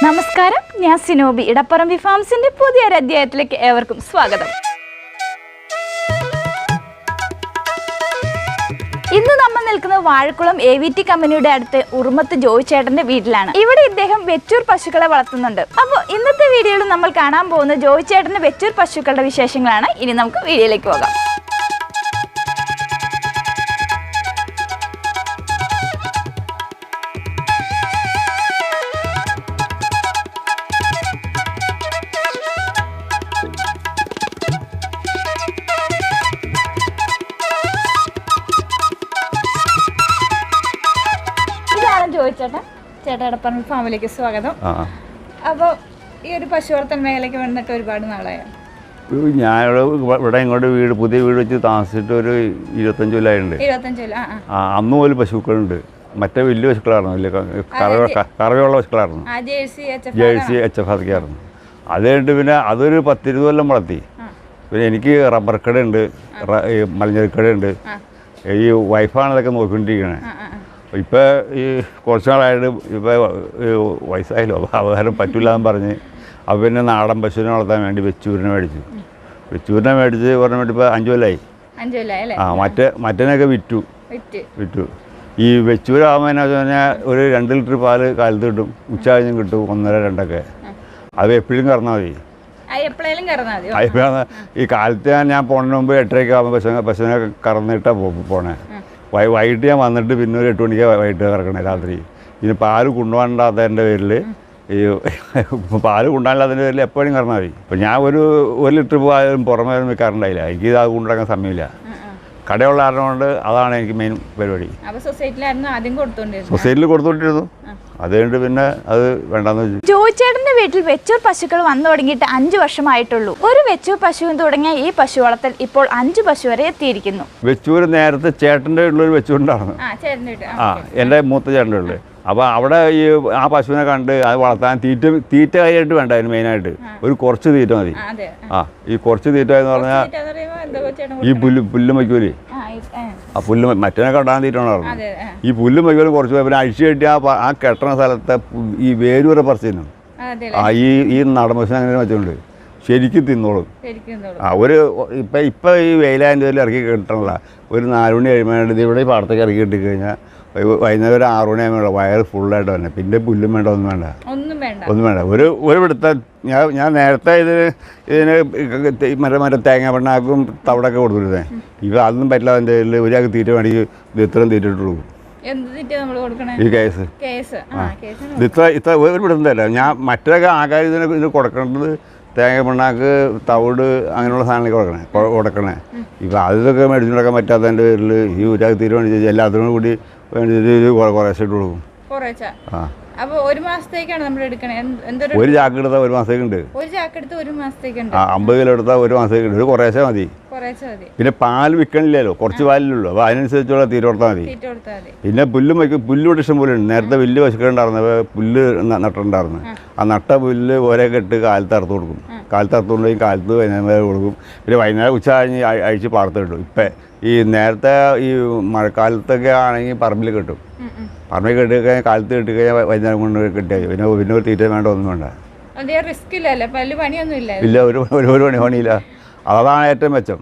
നമസ്കാരം, ഞാൻ സിനോബി. ഇടപ്പറമ്പി ഫാംസിന്റെ പുതിയൊരു അധ്യായത്തിലേക്ക് ഏവർക്കും സ്വാഗതം. ഇന്ന് നമ്മൾ നിൽക്കുന്നത് വാഴക്കുളം AVT കമ്പനിയുടെ അടുത്ത് ഉറുമത്ത് ജോയ് ചേട്ടന്റെ വീട്ടിലാണ്. ഇവിടെ ഇദ്ദേഹം വെച്ചൂർ പശുക്കളെ വളർത്തുന്നുണ്ട്. അപ്പോൾ ഇന്നത്തെ വീഡിയോയിൽ നമ്മൾ കാണാൻ പോകുന്ന ജോയ് ചേട്ടന്റെ വെച്ചൂർ പശുക്കളുടെ വിശേഷങ്ങളാണ്. ഇനി നമുക്ക് വീഡിയോയിലേക്ക് പോകാം. ചേട്ടാ ഇടപ്പറമ്പി ഫാമിലേക്ക് സ്വാഗതം. അപ്പോൾ ഈ ഒരു പശു വളർത്തൽ മേഖലയ്ക്ക് വന്നിട്ട് ഒരുപാട് നാളായോ? ഞാൻ ഇവിടെ ഇങ്ങോട്ട് പുതിയ വീട് വെച്ച് താമസിച്ചിട്ട് ഒരു 25 കൊല്ലമായിട്ടുണ്ട്. 25 കൊല്ലം. അന്ന് പോലും പശുക്കളുണ്ട്. മറ്റേ വലിയ പശുക്കളായിരുന്നു, വലിയ കറവയുള്ള പശുക്കളായിരുന്നു. Jersey HF അതൊക്കെയായിരുന്നു. അത് കഴിഞ്ഞിട്ട് പിന്നെ അതൊരു 10-20 കൊല്ലം വളർത്തി. പിന്നെ എനിക്ക് റബ്ബർ കടയുണ്ട്, മലഞ്ഞരിക്കടയുണ്ട്. ഈ വൈഫാണ് ഇതൊക്കെ നോക്കിക്കൊണ്ടിരിക്കണേ. ഇപ്പോൾ ഈ കുറച്ച് നാളായിട്ട് ഇപ്പോൾ വയസ്സായാലോ അവഹാരം പറ്റില്ലാന്ന് പറഞ്ഞ് അപ്പോൾ പിന്നെ നാടൻ പശുവിനെ വളർത്താൻ വേണ്ടി വെച്ചൂരിനെ മേടിച്ചു പറഞ്ഞ വേണ്ടി ഇപ്പോൾ 5 കൊല്ലമായി. മറ്റേനൊക്കെ വിറ്റു. ഈ വെച്ചൂരാകുമ്പോൾ എന്നാ വെച്ച് കഴിഞ്ഞാൽ ഒരു 2 ലിറ്റർ പാല് കാലത്ത് കിട്ടും, ഉച്ച കഴിഞ്ഞും കിട്ടും, 1.5-2 അത് എപ്പോഴും കറന്നാൽ മതി. ഈ കാലത്ത് ഞാൻ പോണതിന് മുമ്പ് 8:30 ആകുമ്പോൾ പശുവിനെ കറന്നിട്ടാണ് പോണേ. വൈകിട്ട് ഞാൻ വന്നിട്ട് പിന്നെ ഒരു 8 മണിക്ക് വൈകിട്ട് കറക്കണേ രാത്രി. ഇനി പാല് കൊണ്ടുപോകാണ്ടാത്തതിൻ്റെ പേരിൽ പാല് കൊണ്ടുപോകാനില്ലാത്തതിൻ്റെ പേരിൽ എപ്പോഴും കറന്നാൽ മതി. ഇപ്പം ഞാൻ ഒരു ലിറ്റർ പാലും പുറമേ വെക്കാറുണ്ടായില്ല. എനിക്ക് ഇത് കൊണ്ടുനടക്കാൻ സമയമില്ല. കടയുള്ള കാരണം കൊണ്ട് അതാണ് എനിക്ക് മെയിൻ പരിപാടി. സൊസൈറ്റിയിൽ കൊടുത്തോണ്ടിരുന്നു. അത് കഴിഞ്ഞിട്ട് പിന്നെ അത് വേണ്ടെന്ന് വെച്ചു. ജോയ് ചേട്ടന്റെ വീട്ടിൽ വെച്ചൂർ പശുക്കൾ വന്നു തുടങ്ങിയിട്ട് 5 വർഷമായിട്ടുള്ളൂ. ഒരു വെച്ചൂർ പശുവിന് തുടങ്ങിയ ഈ പശു വളർത്തൽ ഇപ്പോൾ 5 പശു വരെ എത്തിയിരിക്കുന്നു. വെച്ചൂർ നേരത്തെ ചേട്ടൻ്റെ ഉള്ളൊരു വെച്ചൂരുണ്ടായിരുന്നു. എൻ്റെ മൂത്ത ചേട്ടൻ്റെ ഉള്ളത്. അപ്പോൾ അവിടെ ഈ ആ പശുവിനെ കണ്ട് അത് വളർത്താൻ തീറ്റ കൈയായിട്ട് വേണ്ട. അതിന് മെയിനായിട്ട് ഒരു കുറച്ച് തീറ്റ മതി. ഈ കുറച്ച് തീറ്റ എന്ന് പറഞ്ഞാൽ ഈ പുല്ലും വയ്ക്കൂലേ, ആ പുല്ല് മറ്റേ കെട്ടാൻ തീറ്റ ഉണ്ടായിരുന്നു. ഈ പുല്ലും വയ്ക്കലും കുറച്ച് പിന്നെ അഴിച്ചു കെട്ടി ആ കെട്ടണ സ്ഥലത്തെ ഈ വേരൂരെ പറിച്ചു ഈ നാടൻ പശുവിനെ അങ്ങനെ വെച്ചുകൊണ്ട് ശരിക്കും തിന്നോളും. ഒരു ഇപ്പം ഈ വെയിലായതിൻ്റെ പേരിൽ ഇറക്കി കിട്ടണല്ല. ഒരു 4 മണി കഴിയുമ്പോൾ ഇവിടെ ഈ പാടത്തേക്ക് ഇറക്കി കിട്ടിക്കഴിഞ്ഞാൽ വൈകുന്നേരം ഒരു 6 മണി ആകുമ്പോൾ വയറ് ഫുള്ളായിട്ട് തന്നെ. പിന്നെ പുല്ലും വേണ്ട, ഒന്നും വേണ്ട. ഒരു പിടുത്ത ഞാൻ നേരത്തെ ഇതിന് മറ്റേ തേങ്ങ പെണ്ണാക്കും തവിടൊക്കെ കൊടുത്തിരുന്നേ. ഇവ അതൊന്നും പറ്റില്ല. അതിൻ്റെ പേരിൽ ഒരാൾക്ക് തീറ്റ വേണമെങ്കിൽ ഇത് ഇത്രയും തീറ്റ ഇട്ട് കൊടുക്കും. ഈ കേസ് ഇത്ര ഒരു പിടുത്തല്ല. ഞാൻ മറ്റൊക്കെ ആകാരം ഇതിന് കൊടുക്കേണ്ടത് തേങ്ങ പിണ്ണാക്ക്, തവിട്, അങ്ങനെയുള്ള സാധനങ്ങളൊക്കെ കൊടുക്കണേ. ഇപ്പം അതൊക്കെ മേടിച്ചു കൊടുക്കാൻ പറ്റാത്തതിൻ്റെ പേരിൽ ഈ ഒരാൾക്ക് തീരെ വേണ്ടി എല്ലാത്തിനും കൂടി വേണ്ടി കുറേശ്ശെ ഇട്ട് കൊടുക്കും. ഒരു മാസത്തേക്കാണ് നമ്മൾ എടുക്കണേ. ഒരു ചാക്ക് എടുത്താൽ 1 മാസത്തേക്കുണ്ട്. 50 കിലോ എടുത്താൽ 1 മാസത്തേക്കുണ്ട്. ഒരു കുറേശ്ശെ മതി. പിന്നെ പാല് വിൽക്കണില്ലല്ലോ, കുറച്ച് പാലിലുള്ളൂ. അപ്പോൾ അതിനനുസരിച്ചുള്ള തീറ്റ കൊടുത്താൽ മതി. പിന്നെ പുല്ലും വയ്ക്കും. പുല്ലും ഇഷ്ടം പോലെ ഉണ്ട്. നേരത്തെ വലിയ പശുക്കളുണ്ടായിരുന്നു, പുല്ല് നട്ടിട്ടുണ്ടായിരുന്നു. ആ നട്ട പുല്ല് ഒരേ കെട്ട് കാലത്ത് അറുത്ത് കൊടുക്കും. കാലത്ത് അറുത്തുകൊണ്ടെങ്കിൽ കാലത്ത് വൈകുന്നേരം വരെ കൊടുക്കും. പിന്നെ വൈകുന്നേരം ഉച്ച കഴിഞ്ഞ് അഴിച്ച് പാടത്ത് കിട്ടും. ഇപ്പം ഈ നേരത്തെ ഈ മഴക്കാലത്തൊക്കെ ആണെങ്കിൽ പറമ്പിൽ കിട്ടും. പറമ്പിൽ കെട്ടിക്കഴിഞ്ഞാൽ കാലത്ത് കെട്ടിക്കഴിഞ്ഞാൽ വൈകുന്നേരം കൊണ്ട് കിട്ടിയാൽ പിന്നെ ഒരു തീറ്റ വേണ്ട, ഒന്നും വേണ്ട. ഇല്ല, ഒരു പണിയില്ല. അതാണ് ഏറ്റവും മെച്ചം.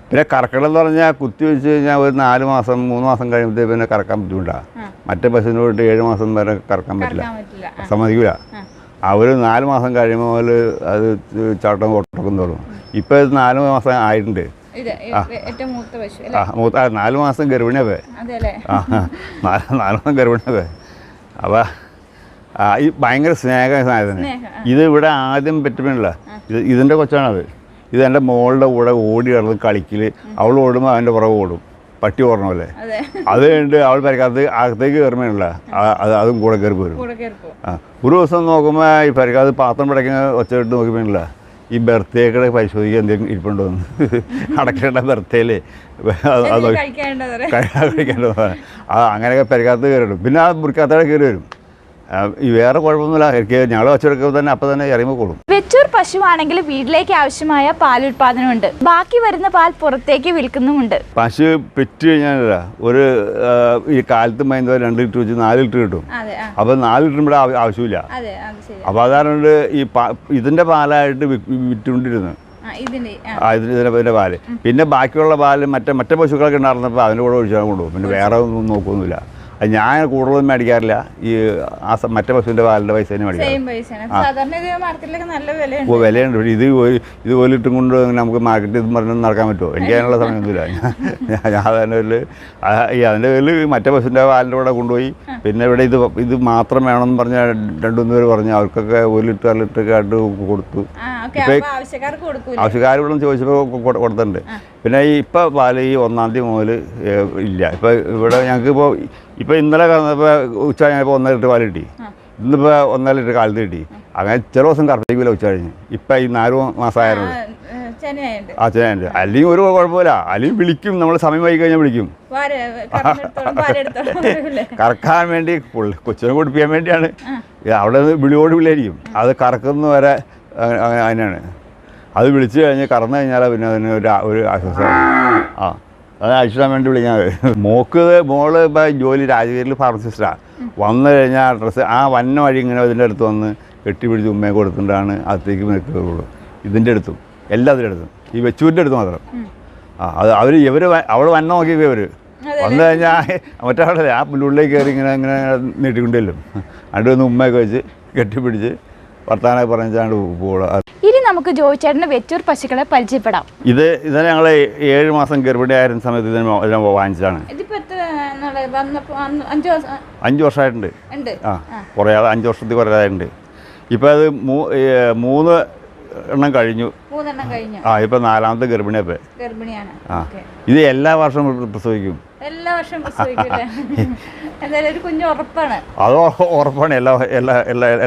പിന്നെ കറക്കണം എന്ന് പറഞ്ഞാൽ കുത്തി വെച്ച് കഴിഞ്ഞാൽ ഒരു 4 മാസം 3 മാസം കഴിയുമ്പോഴത്തേക്ക് പിന്നെ കറക്കാൻ ബുദ്ധിമുട്ടാണ്. മറ്റേ പശുവിന് പോയിട്ട് 7 മാസം വരെ കറക്കാൻ പറ്റില്ല, സമ്മതിക്കില്ല. ഒരു 4 മാസം കഴിയുമ്പോൾ അത് ചാട്ടം കൊട്ടക്കും തുടങ്ങും. ഇപ്പോൾ ഇത് 4 മാസം ആയിട്ടുണ്ട്. 4 മാസം ഗർഭിണിയൊക്കെ 4 മാസം ഗർഭിണിയൊക്കെ. അപ്പോൾ ഈ ഭയങ്കര സ്നേഹമായതന്നെ. ഇത് ഇവിടെ ആദ്യം പറ്റുന്നില്ല. ഇതിൻ്റെ കൊച്ചാണത്. ഇത് എൻ്റെ മോളുടെ കൂടെ ഓടി കിടന്ന് കളിക്കൽ. അവൾ ഓടുമ്പോൾ അവൻ്റെ പുറകെ ഓടും, പട്ടി ഓടണ പോലെ. അത് കഴിഞ്ഞിട്ട് അവൾ അകത്തേക്ക് കയറുമ്പോഴല്ല അതും കൂടെ കയറി പോരും. ഒരു ദിവസം നോക്കുമ്പോൾ ഈ പരിക്കാതെ പാത്രം പിടയ്ക്കുന്ന ഒച്ചയിട്ട് നോക്കിപ്പോയില്ല. ഈ ബർത്ത്ഡേക്കടെ പരിശോധിക്കുക എന്തെങ്കിലും ഇരിപ്പുണ്ടോന്ന്. അടക്കേണ്ട ബർത്ത്ഡേയിൽ അത് കഴിക്കേണ്ടത് അങ്ങനെയൊക്കെ പരിക്കാത്ത കയറി വരും. പിന്നെ ആ മുറിക്കാത്തടെ കയറി വരും. ഈ വേറെ കുഴപ്പമൊന്നുമില്ല. എനിക്ക് ഞങ്ങൾ വച്ചെടുക്കുമ്പോൾ തന്നെ അപ്പം തന്നെ ഇറങ്ങി കൊടുക്കും. വെച്ചൂർ പശുവാണെങ്കിൽ വീട്ടിലേക്ക് ആവശ്യമായ പാലുൽപാദനമുണ്ട്. ബാക്കി വരുന്ന പാൽ പുറത്തേക്ക് വിൽക്കുന്നുമുണ്ട്. പശു പെറ്റ് കഴിഞ്ഞാൽ ഒരു ഈ കാലത്ത് മൈന്ത 2 ലിറ്റർ വെച്ച് 4 ലിറ്റർ കിട്ടും. അപ്പോൾ 4 ലിറ്റർ ഇവിടെ ആവശ്യമില്ല. അപ്പോൾ അതാണ് ഈ ഇതിൻ്റെ പാലായിട്ട് വിറ്റുകൊണ്ടിരുന്നത്. ഇതിൻ്റെ പാല്. പിന്നെ ബാക്കിയുള്ള പാല് മറ്റേ പശുക്കളൊക്കെ ഉണ്ടായിരുന്നപ്പോൾ അതിൻ്റെ കൂടെ ഒഴിച്ചാൽ കൊണ്ടുപോകും. പിന്നെ വേറെ ഒന്നും നോക്കൊന്നുമില്ല. അത് ഞാൻ കൂടുതലൊന്നും മേടിക്കാറില്ല. ഈ മറ്റേ പശുവിൻ്റെ പാലിൻ്റെ പൈസ തന്നെ മേടിക്കാം. വിലയുണ്ട്. ഇതുപോലെ ഇട്ടും കൊണ്ട് നമുക്ക് മാർക്കറ്റ് പറഞ്ഞ് നടക്കാൻ പറ്റുമോ? എനിക്ക് അതിനുള്ള സമയമൊന്നുമില്ല. ഞാൻ അതിൻ്റെ പേരിൽ അതിൻ്റെ പേരിൽ മറ്റേ പശുവിൻ്റെ പാലിൻ്റെ കൂടെ കൊണ്ടുപോയി. പിന്നെ ഇവിടെ ഇത് മാത്രം വേണമെന്ന് പറഞ്ഞാൽ 2-3 പേര് പറഞ്ഞു. അവർക്കൊക്കെ 1 ലിറ്റർ 1 ലിറ്റർ ആയിട്ട് കൊടുത്തു. ആവശ്യക്കാർ ഇവിടെ ചോദിച്ചപ്പോൾ കൊടുത്തിട്ടുണ്ട്. പിന്നെ ഇപ്പം പാല് ഈ 1-ാം തീയതി മുതൽ ഇല്ല. ഇപ്പം ഇവിടെ ഞങ്ങൾക്കിപ്പോൾ ഇന്നലെ ഇപ്പോൾ ഉച്ച കഴിഞ്ഞപ്പോൾ 1.5 ലിറ്റർ പാല് കിട്ടി. ഇന്നിപ്പോൾ 1.5 ലിറ്റർ കാലത്ത് കിട്ടി. അങ്ങനെ ചില ദിവസം കറക്റ്റില്ല ഉച്ച കഴിഞ്ഞ്. ഇപ്പം ഈ 4 മാസമായിരുന്നു. ചെനയുണ്ട്. അല്ലെങ്കിൽ ഒരു കുഴപ്പമില്ല. അല്ലെങ്കിൽ വിളിക്കും. നമ്മൾ സമയം വൈകി കഴിഞ്ഞാൽ വിളിക്കും. കറക്കാൻ വേണ്ടി കൊച്ചിനെ കൊടുപ്പിക്കാൻ വേണ്ടിയാണ്. അവിടെ വിളിയോട് വിളിയായിരിക്കും. അത് കറക്കുന്ന വരെ അതിനാണ്. അത് വിളിച്ചു കഴിഞ്ഞ് കറന്നു കഴിഞ്ഞാൽ പിന്നെ അതിന് ഒരു ആശ്വാസമാണ്. അത് അയച്ചിടാൻ വേണ്ടി വിളിക്കാൻ. മോള് ഇപ്പോൾ ജോലി രാജഗീരിൽ ഫാർമസിസ്റ്റാണ്. വന്നു കഴിഞ്ഞാൽ അഡ്രസ്സ് വന്ന വഴി ഇങ്ങനെ ഇതിൻ്റെ അടുത്ത് വന്ന് കെട്ടിപ്പിടിച്ച് ഉമ്മയെ കൊടുത്തിട്ടാണ് അകത്തേക്ക് നിൽക്കുകയുള്ളൂ. ഇതിൻ്റെ അടുത്തും എല്ലാത്തിൻ്റെ അടുത്തും ഈ വെച്ചൂരിൻ്റെ അടുത്ത് മാത്രം. ഇവർ അവിടെ വന്ന നോക്കിയൊക്കെ ഇവർ വന്നു കഴിഞ്ഞാൽ മറ്റേ ആ പുല്ലുള്ളിലേക്ക് കയറി ഇങ്ങനെ നീട്ടിക്കൊണ്ടല്ലോ. അവിടെ ഒന്ന് ഉമ്മയൊക്കെ വെച്ച് കെട്ടിപ്പിടിച്ച് വർത്താനൊക്കെ പറഞ്ഞാണ്ട് പോവുക. ഇനി നമുക്ക് ജോയിച്ചേട്ടൻ്റെ വെച്ചൂർ പശുക്കളെ പരിചയപ്പെടാം. ഇതിനെ ഞങ്ങൾ 7 മാസം ഗർഭിണിയായിരുന്ന സമയത്ത് ഇതിനെ വാങ്ങിച്ചതാണ്. 5 വർഷമായിട്ടുണ്ട്. കുറേ 5 വർഷത്തിൽ കുറേ ആയിട്ടുണ്ട്. ഇപ്പം അത് 3 എണ്ണം കഴിഞ്ഞു. ഇപ്പം 4ാമത്തെ ഗർഭിണിയപ്പേ. ഇത് എല്ലാ വർഷവും പ്രസവിക്കും. അത് ഉറപ്പാണ്.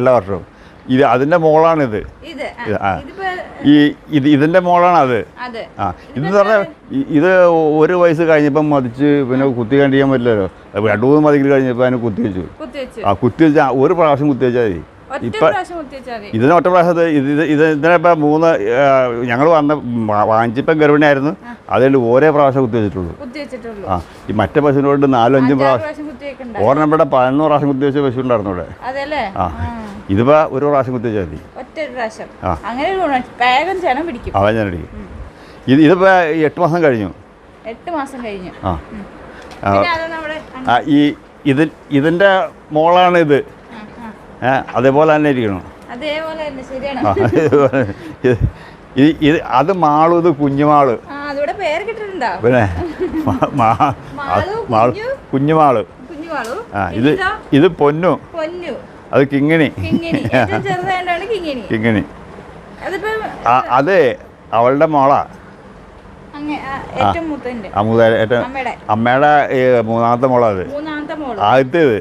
എല്ലാ വർഷവും. അതിൻ്റെ മോളാണിത്. ഇതിൻ്റെ മോളാണ് അത്. ഇതെന്ന് പറഞ്ഞാൽ ഇത് 1 വയസ്സ് കഴിഞ്ഞപ്പം മതിച്ച് പിന്നെ കുത്തി കണ്ടിക്കാൻ പറ്റില്ലല്ലോ. 2-3 മതിക്കൽ കഴിഞ്ഞപ്പോൾ അതിന് കുത്തി വെച്ചു. കുത്തി വെച്ചാൽ 1 പ്രാവശ്യം കുത്തി വെച്ചാൽ മതി. ഇതിന് ഒറ്റ പ്രാവശ്യത്തെ ഇതിനിപ്പോൾ 3 ഞങ്ങൾ വാങ്ങിച്ചപ്പം ഗർഭിണിയായിരുന്നു. അതിൽ ഓരോ പ്രാവശ്യം കുത്തി വെച്ചിട്ടുള്ളൂ. ഈ മറ്റേ പശുവിനോട് 4-5 പ്രാവശ്യം ഓർമ്മ ഇവിടെ 11 പ്രാവശ്യം കുത്തി വെച്ച പശു ഉണ്ടായിരുന്നു ഇവിടെ. ഇതിപ്പോ 1 പ്രാവശ്യം കുത്തി വെച്ചാൽ മതി. അതാ ഞാൻ അടിക്കും. ഇതിപ്പോ 8 മാസം കഴിഞ്ഞു. ഇതിന്റെ മോളാണ് ഇത്. അതേപോലെ തന്നെ ഇരിക്കണം. അത് മാളു. ഇത് കുഞ്ഞുമാള്. പിന്നെ കുഞ്ഞുമാള്. ഇത് പൊന്നു. അത് കിങ്ങിണി. കിങ്ങിണി. അതെ അവളുടെ മോളാ. അമ്മയുടെ 3ാമത്തെ മോളാ. അത് ആദ്യത്തേത്.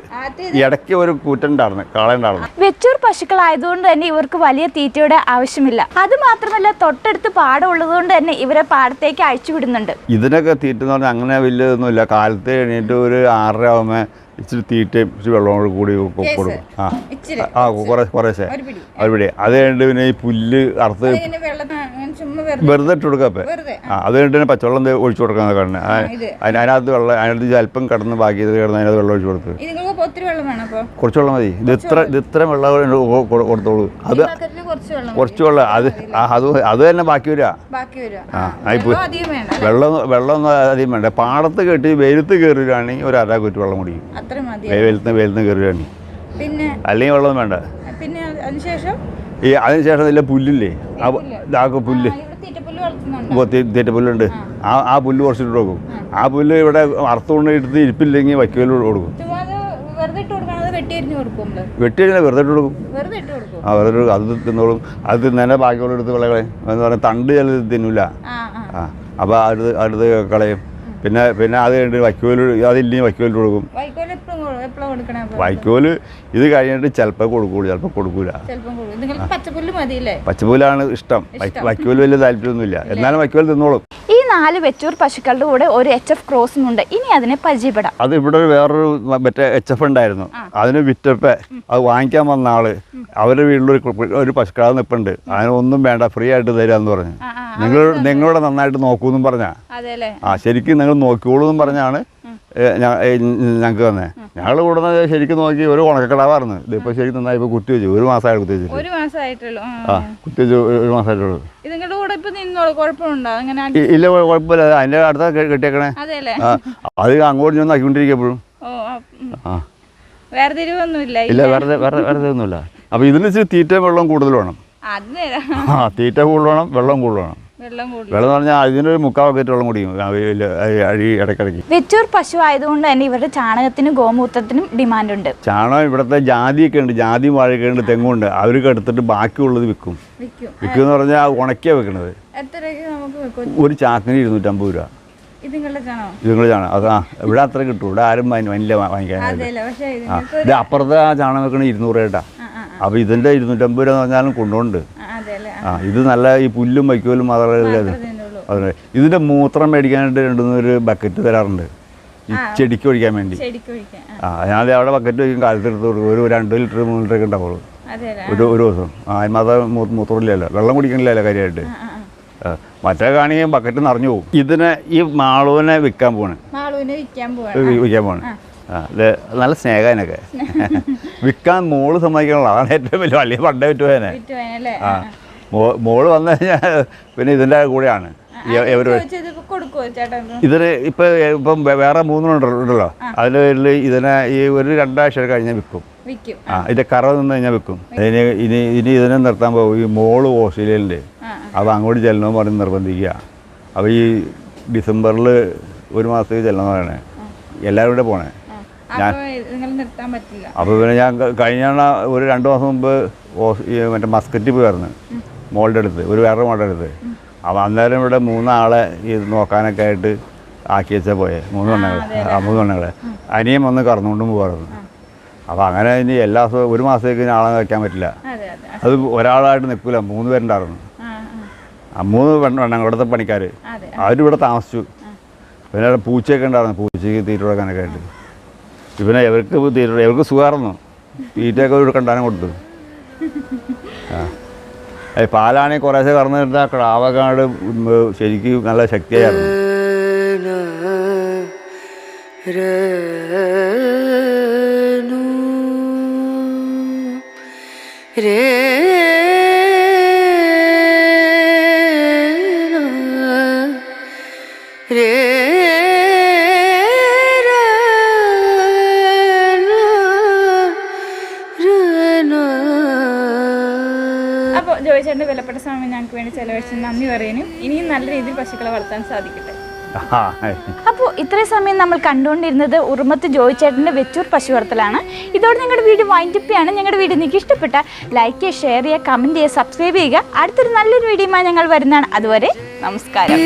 ഇടയ്ക്ക് ഒരു കൂറ്റുണ്ടായിരുന്നു, കാളയുണ്ടായിരുന്നു. വെച്ചൂർ പശുക്കളായതുകൊണ്ട് തന്നെ ഇവർക്ക് വലിയ തീറ്റയുടെ ആവശ്യമില്ല. അത് മാത്രമല്ല തൊട്ടടുത്ത് പാടം ഉള്ളതുകൊണ്ട് തന്നെ ഇവരെ പാടത്തേക്ക് അഴിച്ചു വിടുന്നുണ്ട്. ഇതിനൊക്കെ തീറ്റ എന്ന് പറഞ്ഞാൽ അങ്ങനെ വലിയതൊന്നുമില്ല. കാലത്ത് എണീറ്റ് ഒരു 6:30 ആകുമ്പോൾ ഇച്ചിരി തീറ്റയും ഇച്ചിരി വെള്ളം കൂടി കൊടുക്കും. കുറേശ്ശെ ഒരു പിടി. അത് കഴിഞ്ഞിട്ട് പിന്നെ ഈ പുല്ല് അറുത്ത് വെറുതെ ഇട്ട് കൊടുക്കാം. അത് കഴിഞ്ഞിട്ട് തന്നെ പച്ചവെള്ളം ഒഴിച്ചു കൊടുക്കാന്ന് കാണുന്നത്. അതിനകത്ത് അതിനകത്ത് അല്പം കടന്ന് ബാക്കി കിടന്ന് അതിനകത്ത് വെള്ളം ഒഴിച്ചു കൊടുത്ത് കുറച്ച് വെള്ളം മതി. ഇത് ഇത്ര വെള്ളം കൊടുത്തോളൂ. അത് കുറച്ച് വെള്ളം അത് തന്നെ ബാക്കി വരിക. വെള്ളം അധികം വേണ്ട. പാടത്ത് കെട്ടി വെയിലത്ത് കയറുകയാണെങ്കിൽ ഒരു 1/2 കുറ്റി വെള്ളം കുടിക്കും. വെയിലത്ത് കയറുകയാണെങ്കിൽ. അല്ലെങ്കിൽ വെള്ളം വേണ്ട. അതിനുശേഷം നല്ല പുല്ലില്ലേ, പുല്ല് തീറ്റപ്പുല്ലുണ്ട്. ആ പുല്ല് കുറച്ചിട്ട് കൊടുക്കും. ആ പുല്ല് ഇവിടെ അറുത്തുകൊണ്ട് എടുത്ത് ഇരിപ്പില്ലെങ്കിൽ വയ്ക്കല് കൊടുക്കും. വെട്ടിയരിഞ്ഞാൽ വെറുതെ ഇട്ട് കൊടുക്കും. വെറുതെ അത് തിന്നോളും. അത് തിന്നെ ബാക്കിയുള്ള എടുത്ത് കളകളെ എന്ന് പറഞ്ഞാൽ തണ്ട് ചിലത് തിന്നില്ല. അപ്പോൾ അടുത്ത് കളയും. പിന്നെ അത് കഴിഞ്ഞിട്ട് വയ്ക്കോല് അതില്ലെങ്കിൽ വയ്ക്കോലിട്ട് കൊടുക്കും. വൈക്കോല് ഇത് കഴിഞ്ഞിട്ട് ചിലപ്പോൾ കൊടുക്കൂല, ചിലപ്പോൾ കൊടുക്കൂല. പച്ചപ്പുല്ലാണ് ഇഷ്ടം. വൈക്കോല് വലിയ താല്പര്യമൊന്നുമില്ല, എന്നാലും വൈക്കോല് തിന്നോളും. ഈ 4 വെച്ചൂർ പശുക്കളുടെ കൂടെ ഒരു HF ക്രോസും ഉണ്ട്. ഇനി അതിനെ പരിചയപ്പെടാം. അത് ഇവിടെ വേറൊരു മറ്റേ HF ഉണ്ടായിരുന്നു, അതിന് വിറ്റപ്പേ അത് വാങ്ങിക്കാൻ വന്ന ആള് അവരുടെ വീട്ടിലൊരു പശുക്കളാവ് നിൽപ്പുണ്ട്, അതിനൊന്നും വേണ്ട, ഫ്രീ ആയിട്ട് തരാന്ന് പറഞ്ഞു. നിങ്ങളുടെ നന്നായിട്ട് നോക്കൂന്നും പറഞ്ഞാ, ശരിക്കും നിങ്ങൾ നോക്കിക്കോളൂ എന്നും പറഞ്ഞാണ് ഞങ്ങൾക്ക് തന്നെ. ഞങ്ങൾ കൂടുന്ന ശരിക്കും നോക്കി ഒരു ഉണക്കക്കടാവായിരുന്നു. ഇതിപ്പോ ശരിക്കും നന്നായി ഇപ്പൊ കുത്തി വെച്ചു. 1 മാസമായിട്ട് കുത്തി വെച്ചിട്ട്. കുത്തി വെച്ചു 1 മാസമായിട്ടുള്ളൂ. ഇല്ല, കുഴപ്പമില്ല. അതിന്റെ അടുത്ത കെട്ടിയേക്കണേ. അത് അങ്ങോട്ട് ഞാൻ നോക്കിക്കൊണ്ടിരിക്കപ്പോഴും ഇല്ല, വെറുതെ ഒന്നുമില്ല. അപ്പൊ ഇതിന് തീറ്റ വെള്ളം കൂടുതൽ വേണം. തീറ്റ കൂടുതൽ വേണം, വെള്ളം കൂടുതൽ വേണം. വെള്ളം എന്ന് പറഞ്ഞാൽ അതിനൊരു 3/4 ബക്കറ്റ് വെള്ളം കുടിക്കും അഴി ഇടയ്ക്കിടയ്ക്ക്. വെച്ചൂർ പശു ആയതുകൊണ്ട് തന്നെ ഇവരുടെ ചാണകത്തിനും ഗോമൂത്രത്തിനും ഡിമാൻഡ് ഉണ്ട്. ചാണകം ഇവിടുത്തെ ജാതിയൊക്കെ ഉണ്ട്, ജാതി വാഴയൊക്കെ ഉണ്ട്, തെങ്ങുണ്ട്. അവർക്ക് എടുത്തിട്ട് ബാക്കിയുള്ളത് വിൽക്കും. എന്ന് പറഞ്ഞാൽ ഉണക്കിയാ വെക്കണത്. ഒരു ചാക്കിന് 250 രൂപ. ഇതുങ്ങളുടെ ചാണകം അത് ഇവിടെ അത്ര കിട്ടും. ഇവിടെ ആരും വനില്ല വാങ്ങിക്കാനായിട്ട്. ഇത് അപ്പുറത്തെ ആ ചാണകം വെക്കണ 200 രൂപ. അപ്പൊ ഇതിന്റെ 250 രൂപ എന്ന് പറഞ്ഞാലും കൊണ്ടുണ്ട്. ഇത് നല്ല ഈ പുല്ലും വൈക്കോലും മാത്രമല്ല. അതെ, ഇതിന്റെ മൂത്രം മേടിക്കാനായിട്ട് 2-3 ബക്കറ്റ് തരാറുണ്ട് ഈ ചെടിക്ക് ഒഴിക്കാൻ വേണ്ടി. ഞാൻ അവിടെ ബക്കറ്റ് വയ്ക്കും, കാലത്തെടുത്ത് കൊടുക്കും. ഒരു 2 ലിറ്റർ 3 ലിറ്റർ ഒക്കെ ഉണ്ടാവുള്ളൂ ഒരു ദിവസം. അതിന് മാത്രം മൂത്രമില്ലല്ലോ, വെള്ളം കുടിക്കണില്ലല്ലോ കാര്യമായിട്ട്. മറ്റേ കാണിയും ബക്കറ്റ് നിറഞ്ഞു പോകും. ഇതിനെ ഈ മാളുവിനെ വിൽക്കാൻ പോണ്. നല്ല സ്നേഹനൊക്കെ വിൽക്കാൻ മോള് സമ്മതിക്കണല്ലോ, അതാണ് ഏറ്റവും വലിയ പണ്ടേ പറ്റുവേനെ. മോള് വന്നു കഴിഞ്ഞാൽ പിന്നെ ഇതിൻ്റെ കൂടെയാണ് ഇതിന് ഇപ്പം വേറെ 3 ഉണ്ടല്ലോ. അതിൽ ഇതിനെ ഈ ഒരു 2 ആഴ്ച കഴിഞ്ഞാൽ വിൽക്കും. ഇതിന്റെ കറ നിന്ന് കഴിഞ്ഞാൽ വിൽക്കും. ഇനി ഇതിനെ നിർത്താൻ പോകും. ഈ മോള് ഓസ്ട്രേലിയയിലുണ്ട്, അപ്പോൾ അങ്ങോട്ട് ചെല്ലണമെന്ന് പറഞ്ഞ് നിർബന്ധിക്കുക. അപ്പോൾ ഈ ഡിസംബറിൽ 1 മാസത്തേക്ക് ചെല്ലണമെന്ന് പറയണേ. എല്ലാവരും കൂടെ പോണേ. അപ്പോൾ പിന്നെ ഞാൻ കഴിഞ്ഞ ഒരു 2 മാസം മുമ്പ് മറ്റേ മസ്കറ്റിൽ പോയിരുന്നു, മോളുടെ അടുത്ത്, വേറെ മോളുടെ അടുത്ത്. അപ്പോൾ അന്നേരം ഇവിടെ 3 ആളെ ഇത് നോക്കാനൊക്കെ ആയിട്ട് ആക്കി വെച്ചാൽ പോയെ. 3 പെണ്ണുങ്ങളെ അനിയൻ വന്ന് കറന്നുകൊണ്ടും പോകാറുണ്ട്. അപ്പോൾ അങ്ങനെ ഇനി എല്ലാ ദിവസവും 1 മാസത്തേക്ക് ആളെ വയ്ക്കാൻ പറ്റില്ല. അത് ഒരാളായിട്ട് നിൽക്കില്ല, 3 പേരുണ്ടായിരുന്നു. 3 പെണ്ണുങ്ങളുടെ പണിക്കാർ അവരിവിടെ താമസിച്ചു. പിന്നെ പൂച്ചയൊക്കെ ഉണ്ടായിരുന്നു, പൂച്ചയ്ക്ക് തീറ്റ കൊടുക്കാനൊക്കെ ആയിട്ട്. പിന്നെ ഇവർക്ക് സുഖമായിരുന്നു, തീറ്റയൊക്കെ ഒരു കണ്ടാനം കൊടുത്തു. പാലാണെങ്കിൽ കുറേശ്ശെ കറന്നിട്ട് ക്രാവക്കാട് ശരിക്കും നല്ല ശക്തിയായിരുന്നു. അപ്പോൾ ജോയിച്ചേട്ടൻ്റെ വിലപ്പെട്ട സമയം ഞങ്ങൾക്ക് വേണ്ടി ചെലവഴിച്ച് നന്ദി പറയുന്നു. ഇനിയും നല്ല രീതിയിൽ പശുക്കളെ വളർത്താൻ സാധിക്കട്ടെ. അപ്പോൾ ഇത്രയും സമയം നമ്മൾ കണ്ടുകൊണ്ടിരുന്നത് ഉറുമത്ത് ജോയിച്ചേട്ടൻ്റെ വെച്ചൂർ പശു വളർത്തലാണ്. ഇതോടെ ഞങ്ങളുടെ വീഡിയോ വൈൻഡപ്പിയാണ്. ഞങ്ങളുടെ വീഡിയോ നിങ്ങൾക്ക് ഇഷ്ടപ്പെട്ട ലൈക്ക് ചെയ്യുക, ഷെയർ ചെയ്യുക, കമൻറ്റ് ചെയ്യുക, സബ്സ്ക്രൈബ് ചെയ്യുക. അടുത്തൊരു നല്ലൊരു വീഡിയോയുമായി ഞങ്ങൾ വരുന്നതാണ്. അതുവരെ നമസ്കാരം.